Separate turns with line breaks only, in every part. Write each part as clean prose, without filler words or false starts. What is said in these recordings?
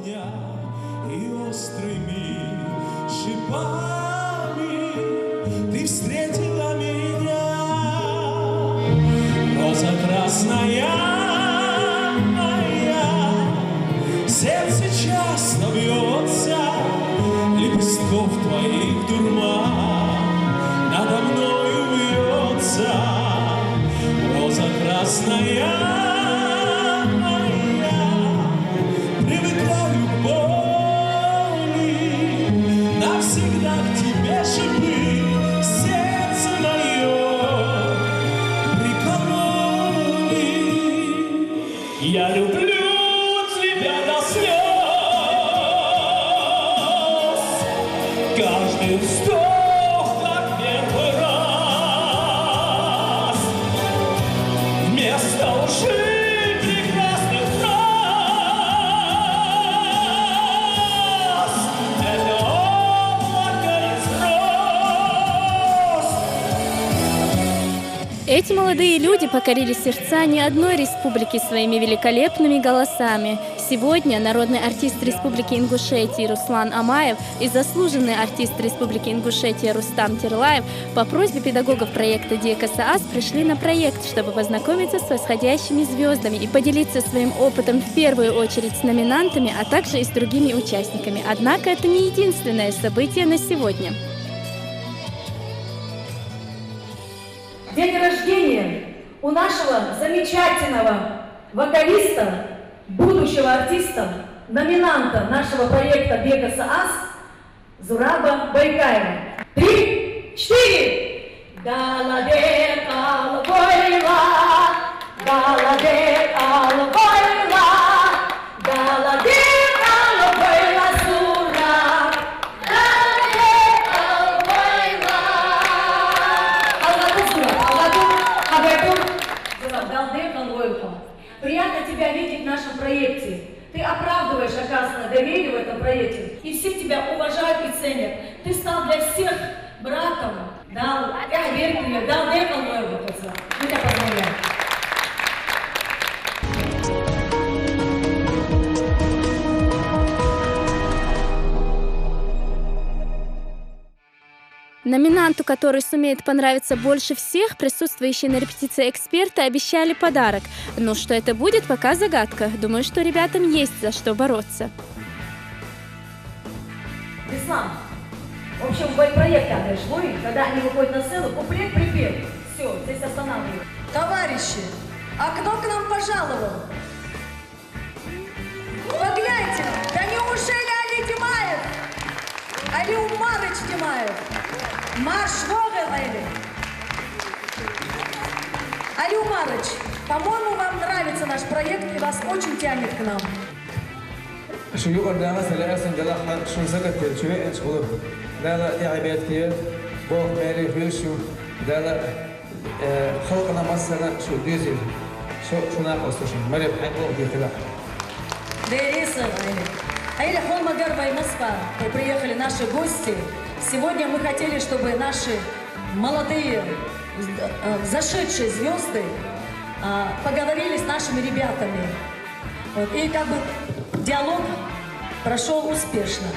огня и острыми шипами ты встретила меня, роза красная моя, сердце часто бьется, лепестков твоих дурман надо мною вьется, роза красная. Навсегда к тебе шипы, сердце мое прикололи. Я люблю тебя до слез, каждый вздох как первый раз, вместо лжи.
Эти молодые люди покорили сердца ни одной республики своими великолепными голосами. Сегодня народный артист Республики Ингушетия Руслан Амаев и заслуженный артист Республики Ингушетия Рустам Терлаев по просьбе педагогов проекта Диека Саас пришли на проект, чтобы познакомиться с восходящими звездами и поделиться своим опытом в первую очередь с номинантами, а также и с другими участниками. Однако это не единственное событие на сегодня.
День рождения у нашего замечательного вокалиста, будущего артиста, номинанта нашего проекта Диека Саас Зураба Байкаева. 3, 4! Даладек алвойла, даладек алвойла, даладек алвойла Зураб. Приятно тебя видеть в нашем проекте. Ты оправдываешь, оказанное доверие в этом проекте. И все тебя уважают и ценят. Ты стал для всех братом. Дал, я верю тебе, дал декал мой выпуск. Мы тебя поздравляем.
Номинанту, который сумеет понравиться больше всех, присутствующие на репетиции эксперты обещали подарок. Но что это будет, пока загадка. Думаю, что ребятам есть за что бороться.
Беслан, в общем, проект адрес свой, когда они выходят на сцену, куплет-припев. Все, здесь останавливаем.
Товарищи, а кто к нам пожаловал? Погляньте, да неужели Али Димаев? Али Умарыч Димаев? Марш Вогел, Али Умарыч, по-моему, вам нравится наш проект и вас очень тянет к нам.
شو يقول ده مثلا أصلا ده لا شو سكت شو إيش خلوه ده لا تعبت كير بوق مالي فيشو ده لا خلقنا مثلا شو ديزل شو ناقص شو مريب حقه بيخلق.
Да Ириса, Аиля Холма Гарба и Москва, вы приехали наши гости. Сегодня мы хотели, чтобы наши молодые, зашедшие звезды поговорили с нашими ребятами. Вот. И как бы диалог прошел успешно.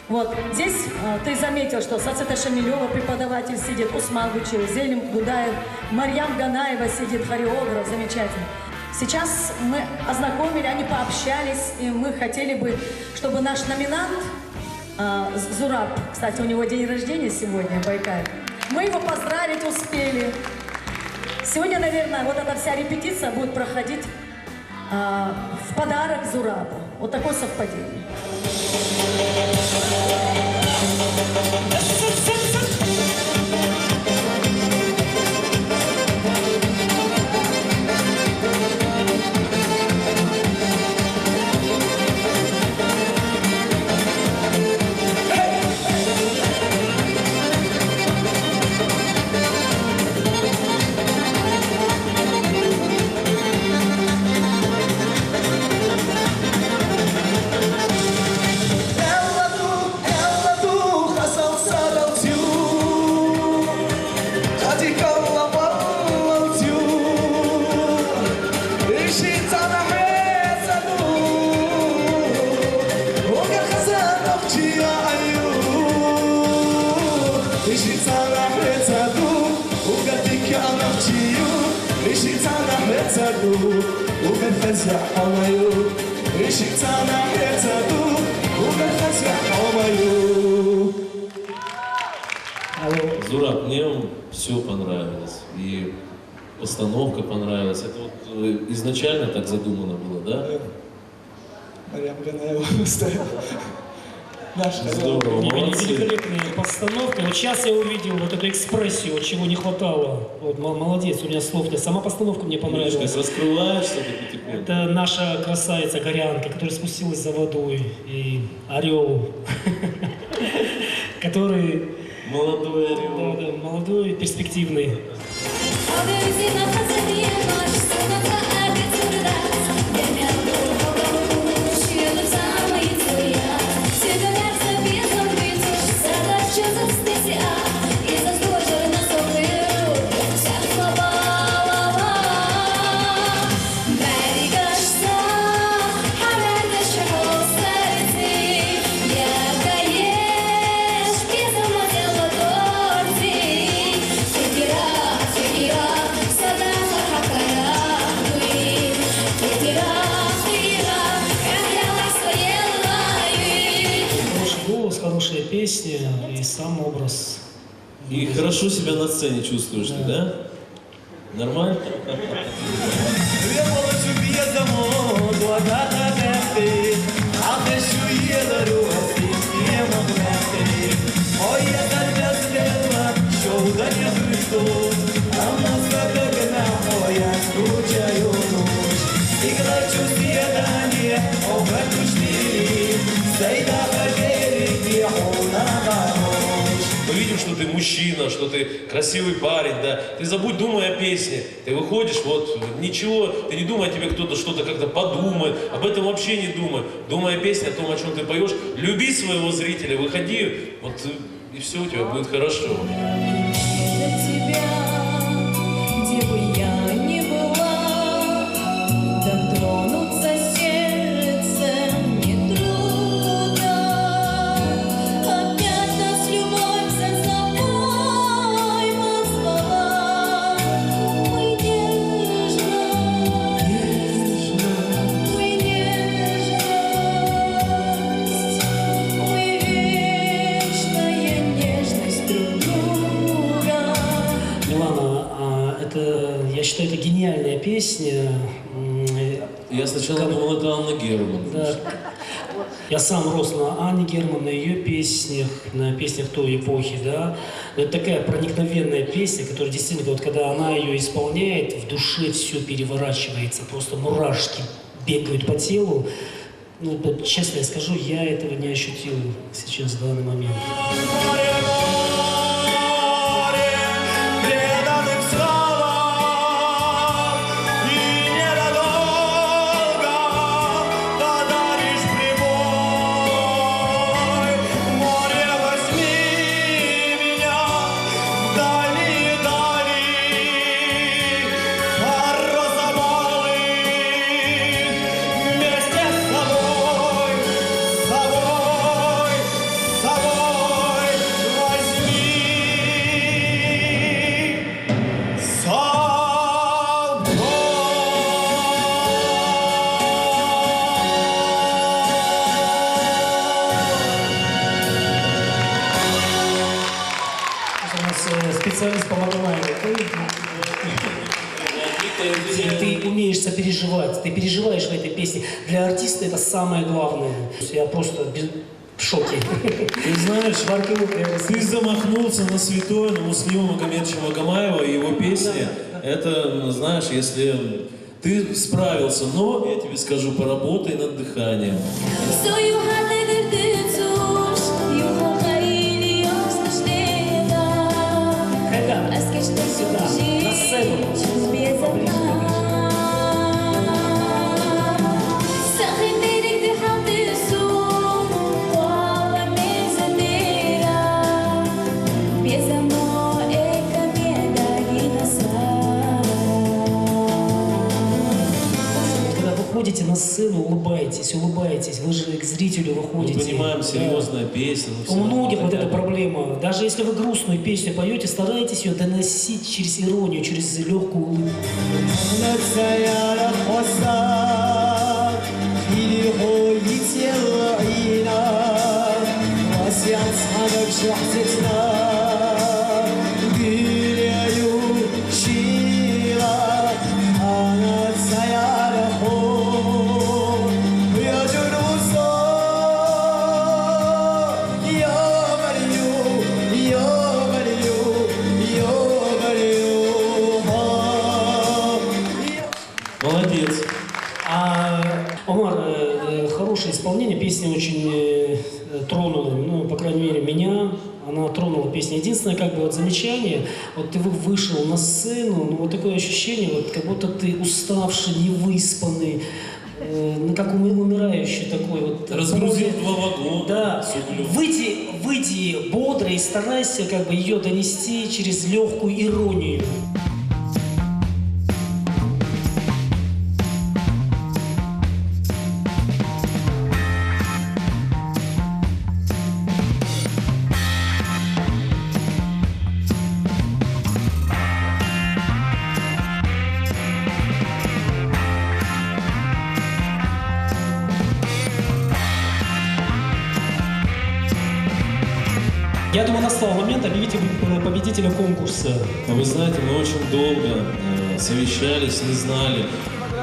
Вот. Здесь ты заметил, что Сацита Шамилева, преподаватель, сидит, Усман Гучев, Зелим Гудаев, Марьям Ганаева сидит, хореограф, замечательно. Сейчас мы ознакомили, они пообщались, и мы хотели бы, чтобы наш номинант Зураб, кстати, у него день рождения сегодня, Байкаев, мы его поздравить успели. Сегодня, наверное, вот эта вся репетиция будет проходить в подарок Зурабу. Вот такое совпадение.
Лишиться на саду, угодить она в чью. Лишиться на саду, угодить мою. Лишиться на саду, угодить мою.
Зураб, мне все понравилось. И постановка понравилась. Это вот изначально так задумано было, да?
Марьям Ганаева ставила.
Здорово, молодцы.
Великолепная постановка. Вот сейчас я увидел вот эту экспрессию, вот чего не хватало. Вот, молодец, у меня слов нет. Сама постановка мне
Видишь,
понравилась.
как раскрываешься, как потихоньку.
Это наша красавица Горянка, которая спустилась за водой. И орел, который...
Молодой орел.
Да, молодой, перспективный. Хорошая песня и сам образ.
И хорошо себя на сцене чувствуешь ты, да? Нормально? Мы видим, что ты мужчина, что ты красивый парень, да. Ты забудь, думай о песне. Ты выходишь, вот, ничего, ты не думай о тебе кто-то что-то как-то подумает. Об этом вообще не думай. Думай о песне, о том, о чем ты поешь. Люби своего зрителя, выходи, вот, и все у тебя будет хорошо.
Где бы я ни была, дотронуться сердцем нетрудно. Опять нас любовь за собой позвала. Мы нежно, мы нежность, мы вечная нежность друг друга.
Милана, я считаю, это гениальная песня.
Я сначала думал, это Анна Герман.
Да. Я сам рос на Анне Герман, на ее песнях, на песнях той эпохи, да. Но это такая проникновенная песня, которая действительно, вот когда она ее исполняет, в душе все переворачивается, просто мурашки бегают по телу. Ну, честно я скажу, я этого не ощутил сейчас в данный момент. Специалист по Магомаеву. Ты умеешь сопереживать, ты переживаешь в этой песне. Для артиста это самое главное. Я просто в шоке.
Ты знаешь, ты замахнулся на святое, на Муслима Магомедовича Магомаева и его песни. Это, знаешь, если ты справился, но, я тебе скажу, поработай над дыханием.
Сюда, на сцену. Когда вы ходите на сцену, улыбайтесь. улыбаетесь, вы же к зрителю
Мы
выходите.
понимаем,
Да.
серьезная песня.
У многих вот эта проблема. Даже если вы грустную песню поете, старайтесь ее доносить через иронию, через легкую улыбку.
Молодец.
Омар, хорошее исполнение, песня очень тронула, ну, по крайней мере, меня. Она тронула песня. Единственное, как бы, вот замечание, вот ты вышел на сцену, ну, вот такое ощущение, вот, как будто ты уставший, невыспанный, ну, как умирающий такой вот.
Разгрузил 2 вагона.
Да.
с углем.
Выйди бодро и старайся, как бы, ее донести через легкую иронию. Я думаю, настал момент объявить победителя конкурса.
Вы знаете, мы очень долго совещались, не знали,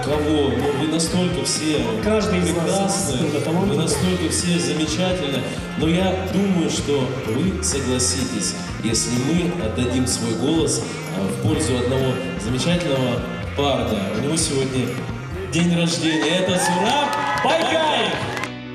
кого. Но вы настолько все
Каждый из нас
прекрасные, вы настолько все замечательны. Но я думаю, что вы согласитесь, если мы отдадим свой голос в пользу одного замечательного парня. У него сегодня день рождения. Это Зураб Байкаев.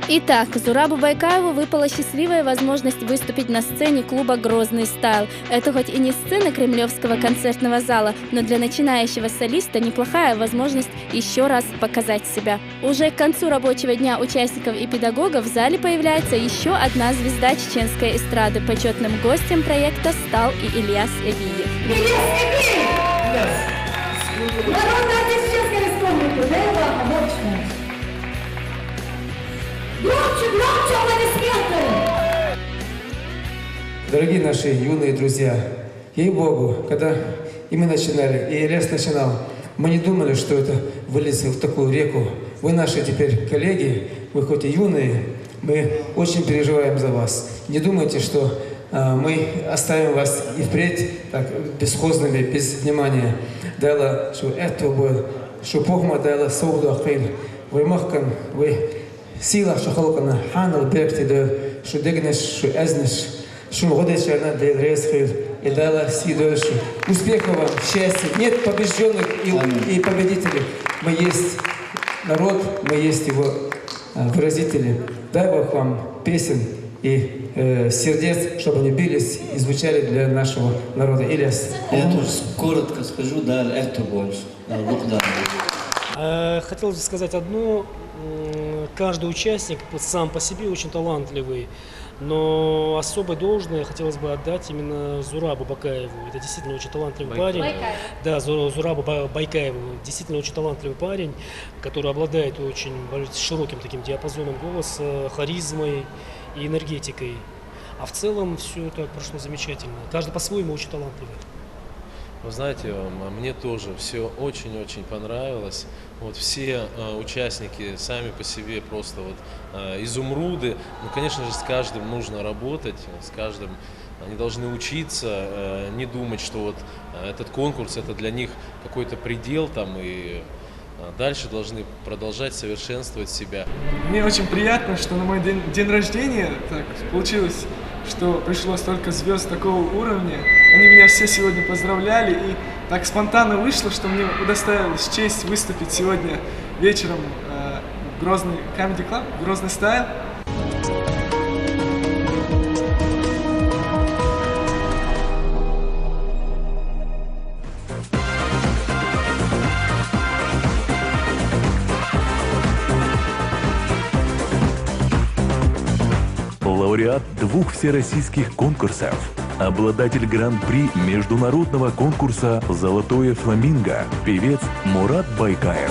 Итак, Зурабу Байкаеву выпала счастливая возможность выступить на сцене клуба «Грозный стайл». Это хоть и не сцена Кремлевского концертного зала, но для начинающего солиста неплохая возможность еще раз показать себя. Уже к концу рабочего дня участников и педагогов в зале появляется еще одна звезда чеченской эстрады. Почетным гостем проекта стал и Ильяс Эбиев.
Народный артист Чеченской Республики, Лейла Обочная. Громче, аплодисменты!
Дорогие наши юные друзья, ей-богу, когда и мы начинали, и Ильяс начинал, мы не думали, что это выльется в такую реку. Вы наши теперь коллеги, вы хоть и юные, мы очень переживаем за вас. Не думайте, что мы оставим вас и впредь так бесхозными, без внимания. Дала, что это было, что похма дала соуду ахил. Вы махкан, вы сила, что халкана, ханал берти, да, что дегнеш, что эзнеш, что годеш, она да ресхил, и дала си дольше. Успехов вам, счастья. Нет побежденных и победителей. Мы есть народ, мы есть его выразители. Дай Бог вам песен и сердец, чтобы они бились и звучали для нашего народа. Ильяс.
Я тоже коротко скажу, да, это больше.
Хотелось бы сказать одно. Каждый участник сам по себе очень талантливый, но особое должное хотелось бы отдать именно Зурабу Бакаеву. Это действительно очень талантливый парень. Да, Зурабу Байкаеву. Действительно очень талантливый парень, который обладает очень широким таким диапазоном голоса, харизмой и энергетикой. А в целом все это прошло замечательно. Каждый по-своему очень талантливый.
Вы знаете, мне тоже все очень-очень понравилось. Вот все участники сами по себе просто вот изумруды. Ну, конечно же, с каждым нужно работать, с каждым они должны учиться, не думать, что вот этот конкурс это для них какой-то предел там и дальше должны продолжать совершенствовать себя.
Мне очень приятно, что на мой день рождения так получилось, что пришло столько звезд такого уровня. Они меня все сегодня поздравляли, и так спонтанно вышло, что мне удостоилась честь выступить сегодня вечером в Грозный Comedy Club, Грозный стайл.
Лауреат 2 всероссийских конкурсов, обладатель гран-при международного конкурса «Золотое фламинго», певец Мурат Байкаев.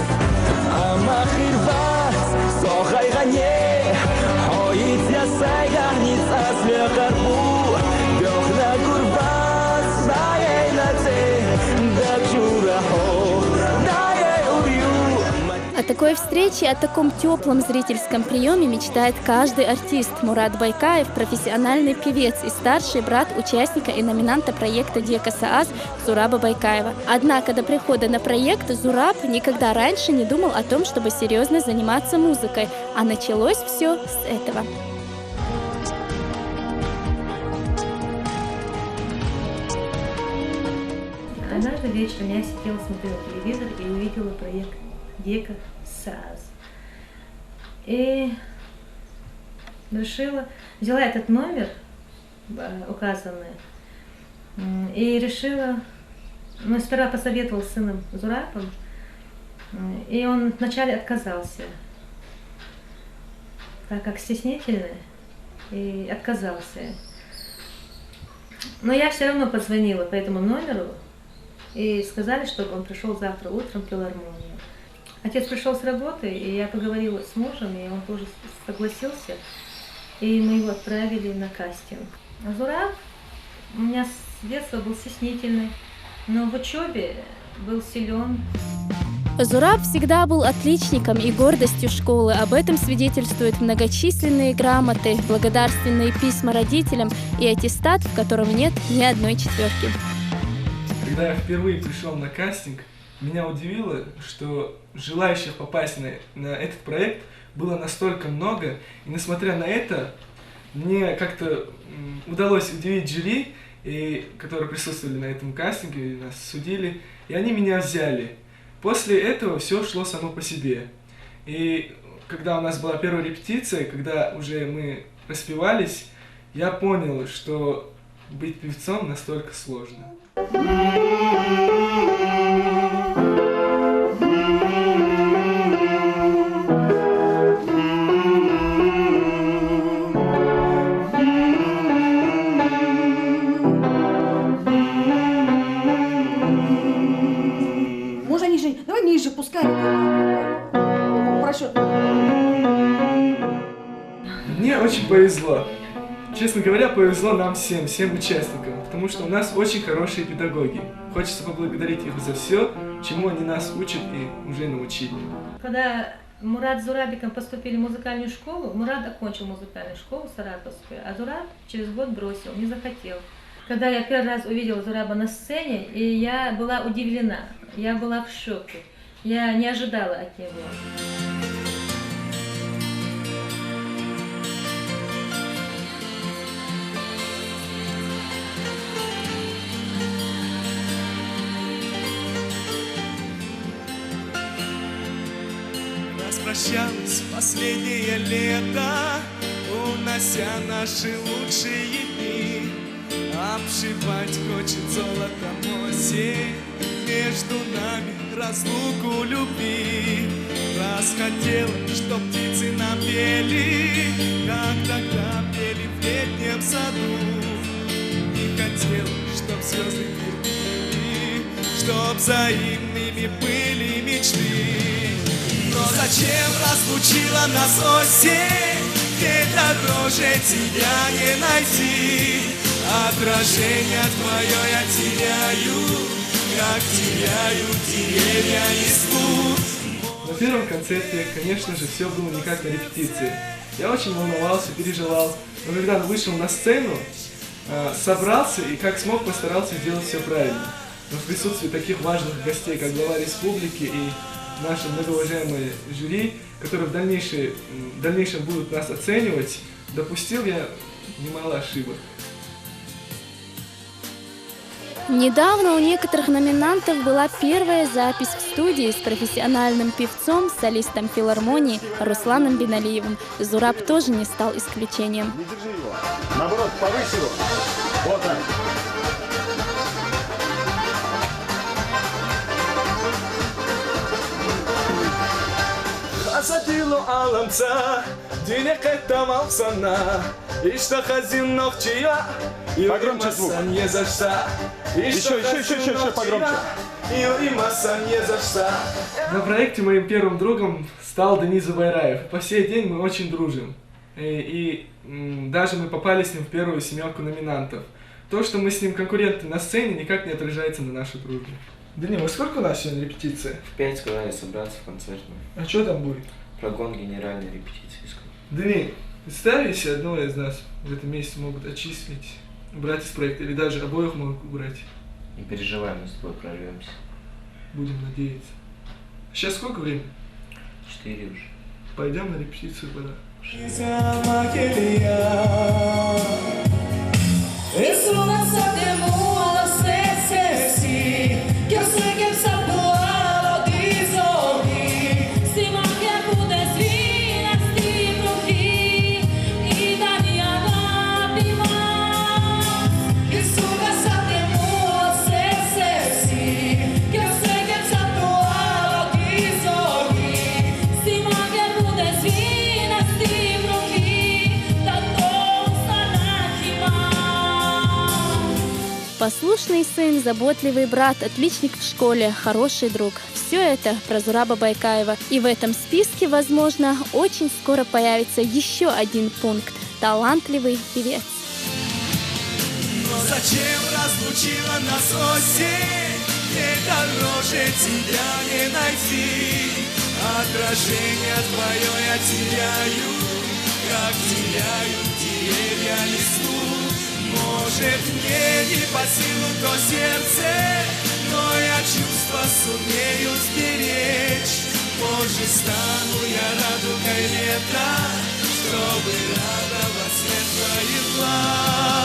О такой встрече, о таком теплом зрительском приеме мечтает каждый артист. Мурат Байкаев – профессиональный певец и старший брат участника и номинанта проекта «Дека Саас» Зураба Байкаева. Однако до прихода на проект Зураб никогда раньше не думал о том, чтобы серьезно заниматься музыкой, а началось все с этого.
Однажды вечером я сидела, смотрела телевизор и увидела проект «Дека Саас». И взяла этот номер указанный и решила, сперва посоветовала с сыном Зурабом, и он вначале отказался, так как стеснительный, и отказался. Но я все равно позвонила по этому номеру и сказали, чтобы он пришел завтра утром в филармонию. Отец пришел с работы, и я поговорила с мужем, и он тоже согласился, и мы его отправили на кастинг. А Зураб у меня с детства был стеснительный, но в учебе был силен.
Зураб всегда был отличником и гордостью школы. Об этом свидетельствуют многочисленные грамоты, благодарственные письма родителям и аттестат, в котором нет ни одной четверки.
Когда я впервые пришел на кастинг, меня удивило, что желающих попасть на этот проект было настолько много, и несмотря на это, мне как-то удалось удивить жюри, которые присутствовали на этом кастинге, нас судили, и они меня взяли. После этого все шло само по себе. И когда у нас была первая репетиция, когда уже мы распевались, я понял, что быть певцом настолько сложно.
Можно ниже? Давай ниже, пускай. Прошу.
Мне очень повезло. Честно говоря, повезло нам всем участникам, потому что у нас очень хорошие педагоги. Хочется поблагодарить их за все, чему они нас учат и уже научили.
Когда Мурат с Зурабиком поступили в музыкальную школу, Мурат окончил музыкальную школу саратовскую, а Зураб через год бросил, не захотел. Когда я первый раз увидела Зураба на сцене, и я была удивлена, я была в шоке, я не ожидала от него.
Распрощалось последнее лето, унося наши лучшие дни. Обшивать хочет золотом осень, между нами разлуку любви. Расхотела, чтоб птицы напели, как тогда пели в летнем саду. Не хотела, чтоб звезды пели, чтоб взаимными были мечты. Но зачем разлучила нас осень, ведь дороже тебя не найти. Отражение твое я теряю, как теряю деревья листву.
На первом концерте, конечно же, все было не как на репетиции. Я очень волновался, переживал, но когда вышел на сцену, собрался и как смог постарался сделать все правильно. Но в присутствии таких важных гостей, как глава республики и наши многоуважаемые жюри, которые в дальнейшем будут нас оценивать, допустил я немало ошибок.
Недавно у некоторых номинантов была первая запись в студии с профессиональным певцом, солистом филармонии Русланом Биналиевым. Зураб тоже не стал исключением.
Не держи его. Наоборот, повысь его. Вот так.
Асатилу аламца, денег это малсана, и что хазин ногчия, и уримаса не за что. Еще
погромче.
И уримаса не за что.
На проекте моим первым другом стал Денис Зубайраев. По сей день мы очень дружим. Даже мы попали с ним в первую семерку номинантов. То, что мы с ним конкуренты на сцене, никак не отражается на нашей дружбе. Данил, сколько у нас сегодня репетиция?
В 5 сказали собраться в концертную.
А что там будет?
Прогон генеральной репетиции.
Данил, представь, если одного из нас в этом месяце могут отчислить, убрать из проекта, или даже обоих могут убрать.
Не переживай, мы с тобой прорвемся.
Будем надеяться. Сейчас сколько времени?
4 уже.
Пойдем на репетицию, пора.
Isso não só demora se que eu sei que essa tua desonri se marca por desvias de provi e da minha lágrima. Isso não só demora se que eu sei que essa tua desonri se marca por desvias de provi da nossa lágrima.
Послушный сын, заботливый брат, отличник в школе, хороший друг. Все это про Зураба Байкаева. И в этом списке, возможно, очень скоро появится еще один пункт – талантливый певец.
Но зачем разлучила нас осень? Мне дороже тебя не найти. Отражение твое я теряю, как теряют деревья листву. Может, мне не по силу то сердце, но я чувства сумею сберечь. Позже стану я радугой лета, чтобы радовать светлое глаз.